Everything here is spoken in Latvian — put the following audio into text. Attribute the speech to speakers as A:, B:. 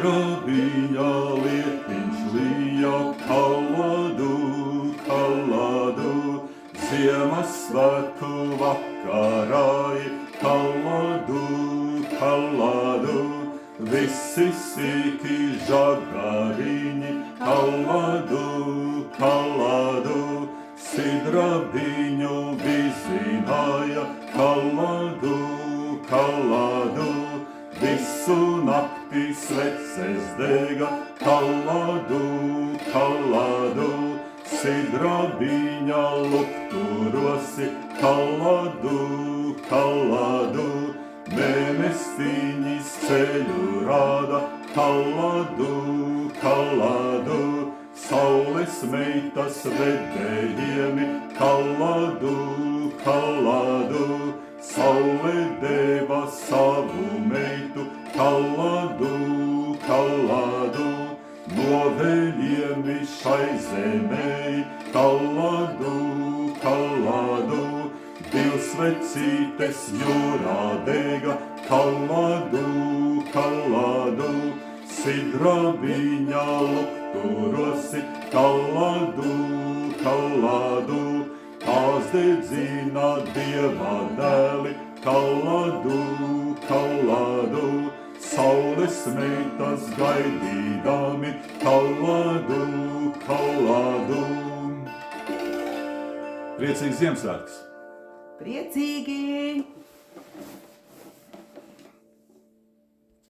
A: Sidrabiņa lietiņš lija kaladu, kaladu, Ziemassvētku vakarai, kaladu, kaladu, visi sīki žagariņi, kaladu, kaladu, Sidrabiņu vizināja, kaladu, kaladu, visu nakti sveces dega, kaladu, kaladu, Sidrabiņa lukturosi, kaladu, kaladu, mēnestiņis ceļu rāda, kaladu, kaladu, saules meitas vedējiem, kaladu, kaladu, saule deva savu meitu, kaladu, kaladu, noveļiem šai zemei, kaladu, kaladu, divsvecītes jūrā dega, kaladu, kaladu, Sidrabiņa lukturosi, kaladu, kaladu, tās dedzina Dieva dēli, kaladu, kaladu, saules meitas gaidīdami, kaladu, kaladu. Priecīgs Ziemassvētkus!
B: Priecīgi!